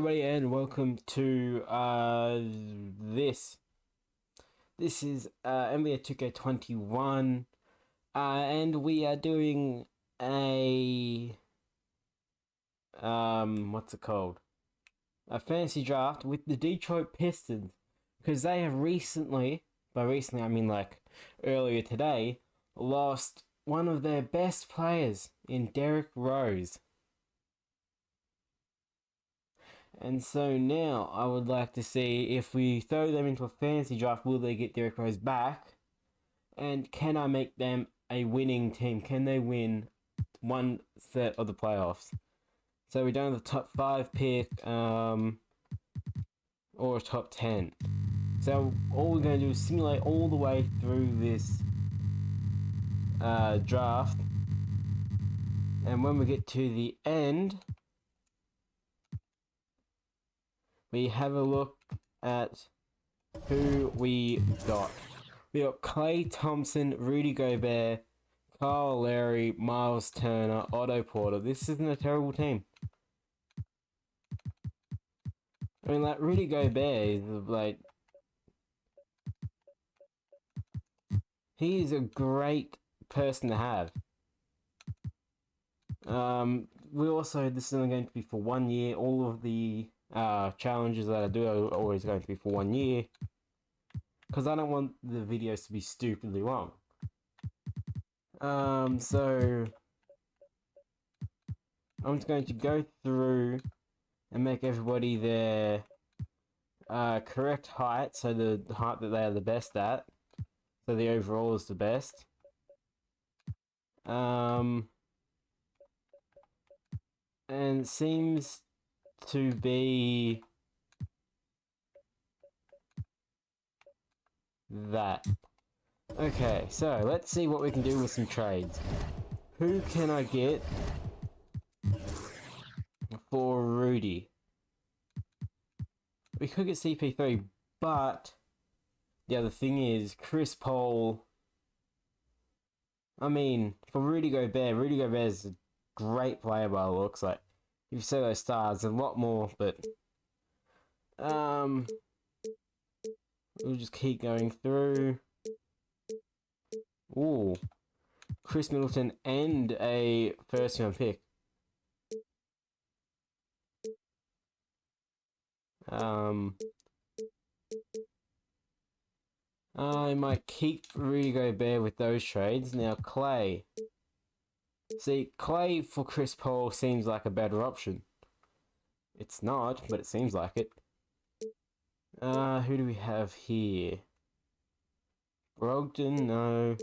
everybody, and welcome to this. This is NBA 2K21, and we are doing a what's it called? A fantasy draft with the Detroit Pistons, because they have recently, by recently I mean like earlier today, lost one of their best players in Derrick Rose. And so now I would like to see if we throw them into a fantasy draft, will they get Derrick Rose back? And can I make them a winning team? Can they win one set of the playoffs? So we don't have the top 5 pick or a top 10. So all we're going to do is simulate all the way through this draft. And when we get to the end, we have a look at who we got. We got Klay Thompson, Rudy Gobert, Kyle Lowry, Miles Turner, Otto Porter. This isn't a terrible team. I mean, like, Rudy Gobert is, like... he is a great person to have. This is only going to be for 1 year. All of the challenges that I do are always going to be for 1 year. Because I don't want the videos to be stupidly long. So I'm just going to go through and make everybody their correct height, so the height that they are the best at, so the overall is the best. And it seems to be that. Okay, so let's see what we can do with some trades. Who can I get for Rudy? We could get CP3, but the other thing is Chris Paul. I mean, for Rudy Gobert is a great player by the looks. Like, if you say those stars, a lot more, but we'll just keep going through. Ooh, Chris Middleton and a first round pick. I might keep Rudy Gobert with those trades. Now, Klay. See, Klay for Chris Paul seems like a better option. It's not, but it seems like it. Who do we have here? Brogdon, no.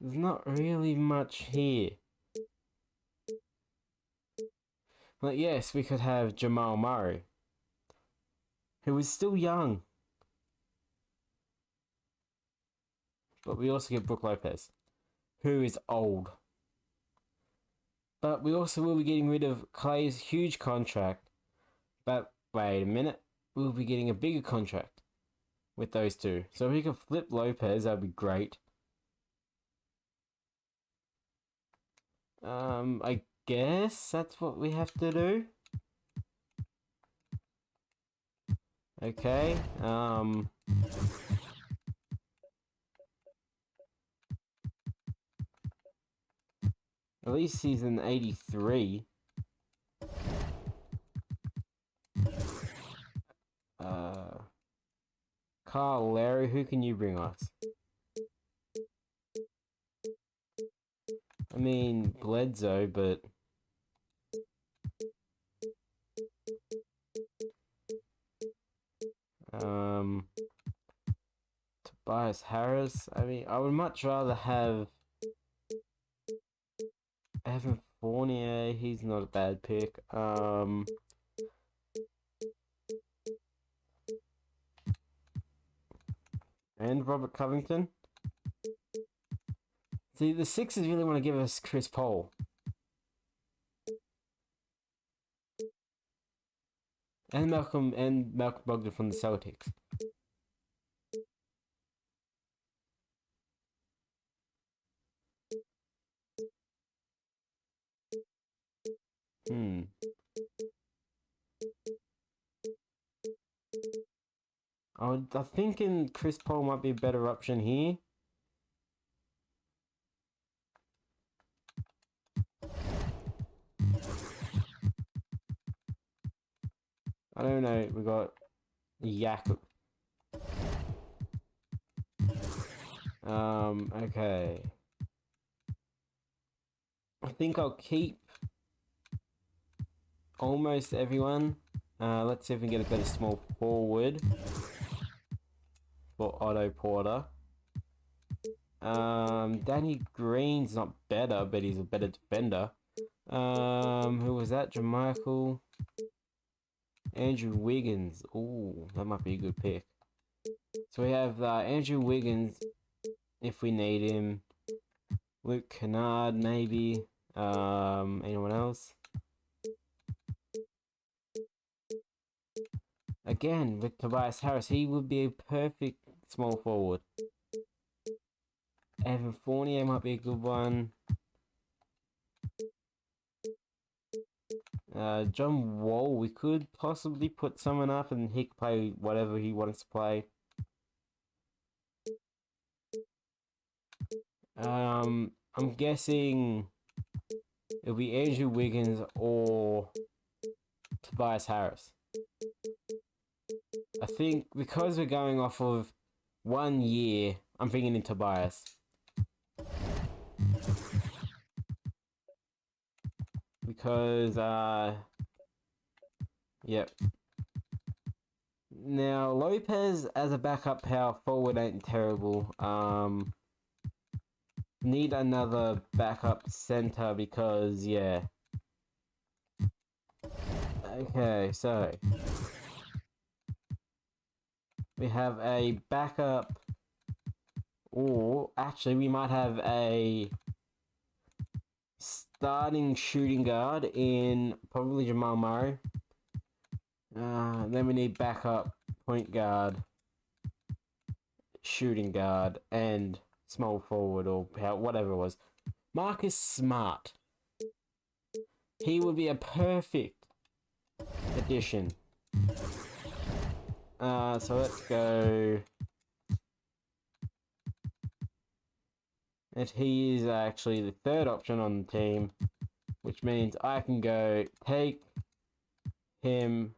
There's not really much here. Like, yes, we could have Jamal Murray, who is still young. But we also get Brook Lopez, who is old. But we also will be getting rid of Klay's huge contract. But wait a minute, we'll be getting a bigger contract with those two. So if we could flip Lopez, that'd be great. I guess that's what we have to do. Okay, at least he's an 83. Kyle Lowry, who can you bring us? I mean, Bledsoe, but... Tobias Harris. I mean, I would much rather have Evan Fournier. He's not a bad pick. And Robert Covington. See, the Sixers really want to give us Chris Paul. And Malcolm Brogdon from the Celtics. I'm thinking Chris Paul might be a better option here. I don't know. We got Yak. Okay. I think I'll keep almost everyone. Let's see if we can get a better small forward for Otto Porter. Danny Green's not better, but he's a better defender. Who was that? Jermichael. Andrew Wiggins. Ooh, that might be a good pick. So we have Andrew Wiggins, if we need him. Luke Kennard, maybe. Anyone else? Again, with Tobias Harris, he would be a perfect small forward. Evan Fournier might be a good one. John Wall, we could possibly put someone up and he could play whatever he wants to play. I'm guessing it'll be Andrew Wiggins or Tobias Harris. I think because we're going off of 1 year, I'm thinking in Tobias. Because, yep. Now, Lopez as a backup power forward ain't terrible. Need another backup center because, yeah. Okay, so we have a backup, or actually we might have a starting shooting guard in probably Jamal Murray. Then we need backup point guard, shooting guard, and small forward or whatever it was. Marcus Smart. He would be a perfect addition. So let's go. And he is actually the third option on the team, which means I can go take him.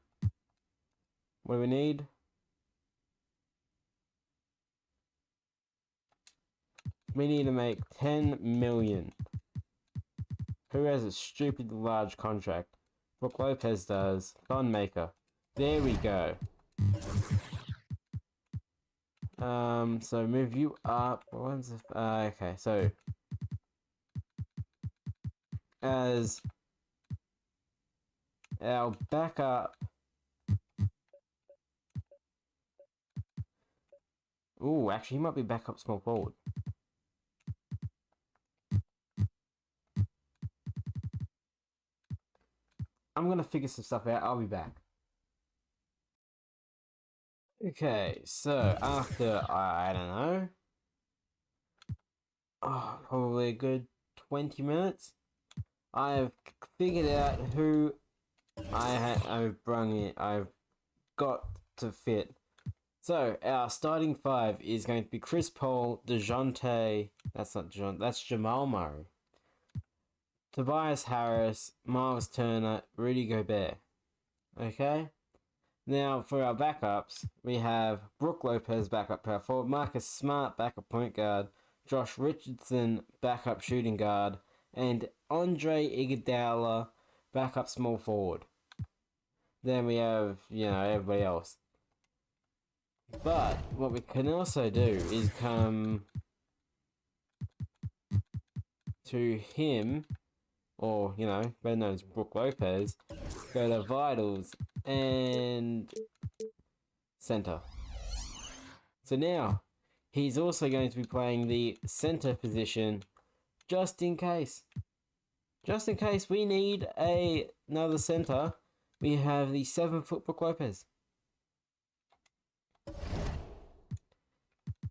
What do we need? We need to make 10 million. Who has a stupid large contract? Brook Lopez does. Thon Maker. There we go. So move you up. What's this? Okay, so as our backup. Ooh, actually, he might be backup small forward. I'm gonna figure some stuff out. I'll be back. Okay, so after I don't know, probably a good 20 minutes, I've figured out who I've got to fit. So our starting five is going to be Chris Paul, DeJounte. That's not DeJounte. That's Jamal Murray. Tobias Harris, Miles Turner, Rudy Gobert. Okay. Now, for our backups, we have Brook Lopez, backup power forward, Marcus Smart, backup point guard, Josh Richardson, backup shooting guard, and Andre Iguodala, backup small forward. Then we have, everybody else. But what we can also do is come to him, or, better known as Brook Lopez, go to Vitals, and center. So now, he's also going to be playing the center position, just in case. Just in case we need another center, we have the 7-foot Brook Lopez.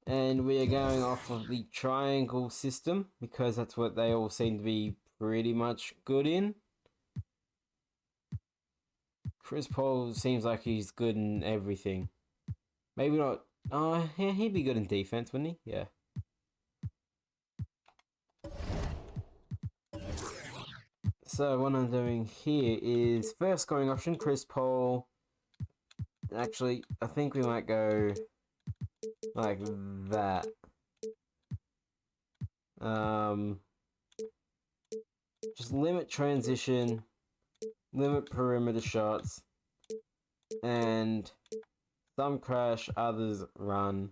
And we are going off of the triangle system, because that's what they all seem to be pretty much good in. Chris Paul seems like he's good in everything. Maybe not. Oh, yeah, he'd be good in defense, wouldn't he? Yeah. So what I'm doing here is first scoring option, Chris Paul. Actually, I think we might go like that. Just limit transition, limit perimeter shots, and some crash, others run.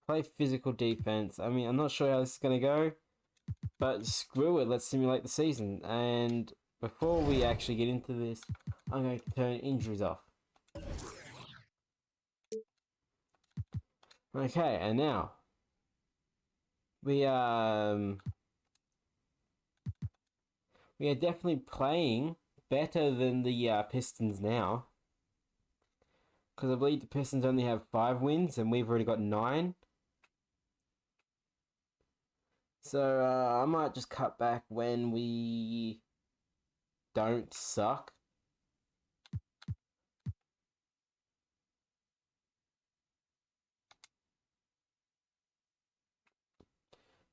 Play physical defense. I mean, I'm not sure how this is going to go, but screw it, let's simulate the season. And before we actually get into this, I'm going to turn injuries off. Okay, and now we are definitely playing better than the Pistons now, because I believe the Pistons only have 5 wins and we've already got 9. So I might just cut back when we don't suck.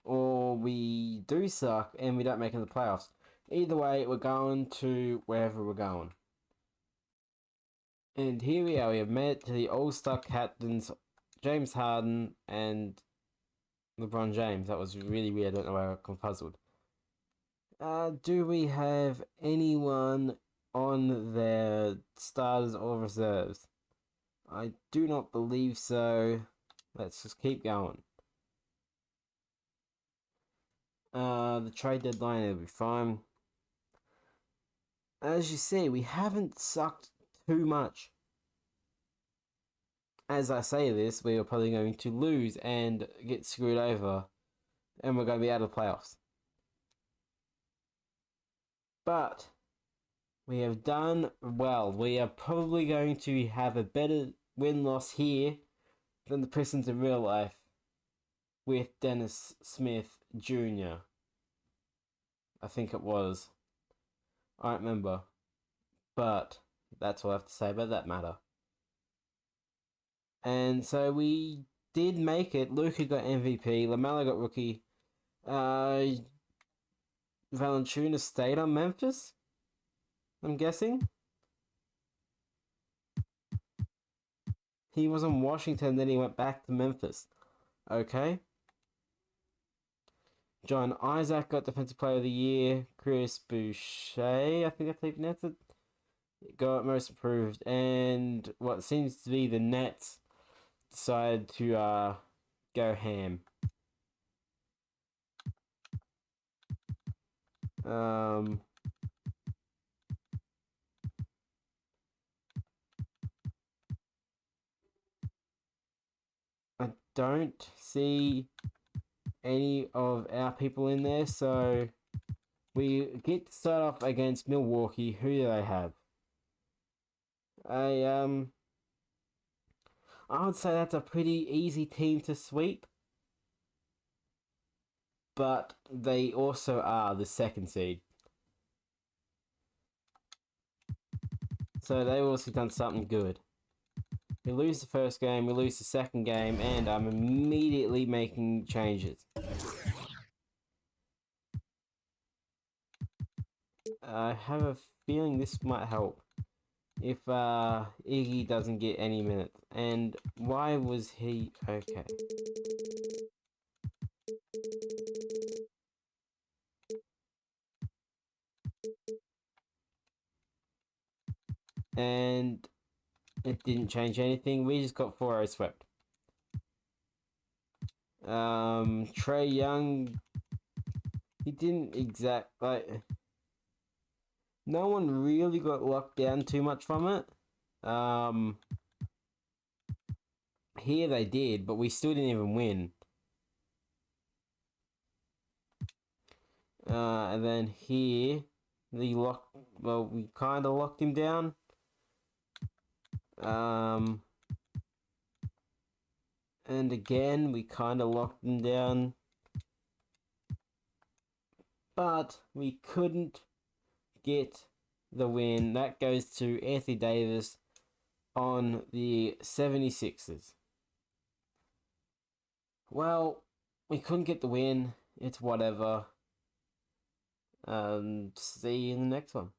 Or we do suck and we don't make it to the playoffs. Either way, we're going to wherever we're going. And here we are. We have made it to the All-Star captains, James Harden and LeBron James. That was really weird. I don't know why I got puzzled. Do we have anyone on their starters or reserves? I do not believe so. Let's just keep going. The trade deadline will be fine. As you see, we haven't sucked too much. As I say this, we are probably going to lose and get screwed over, and we're going to be out of the playoffs. But we have done well. We are probably going to have a better win-loss here than the Pistons in real life with Dennis Smith Jr. I think it was. I don't remember. But that's all I have to say about that matter. And so we did make it. Luka got MVP. LaMelo got rookie. Valanciunas stayed on Memphis, I'm guessing. He was on Washington, then he went back to Memphis. Okay. John Isaac got Defensive Player of the Year. Chris Boucher, I think that's how you pronounce it, got Most Improved. And what seems to be the Nets decided to go ham. I don't see any of our people in there, so we get to start off against Milwaukee. Who do they have? I would say that's a pretty easy team to sweep, but they also are the 2nd seed. So they've also done something good. We lose the first game, we lose the second game, and I'm immediately making changes. I have a feeling this might help if Iggy doesn't get any minutes. And why was he okay? And it didn't change anything. We just got 4-0 swept. Trae Young, he didn't no one really got locked down too much from it. Here they did, but we still didn't even win. And then here, we kind of locked him down. And again, we kind of locked him down. But we couldn't get the win. That goes to Anthony Davis on the 76ers. Well, we couldn't get the win. It's whatever. See you in the next one.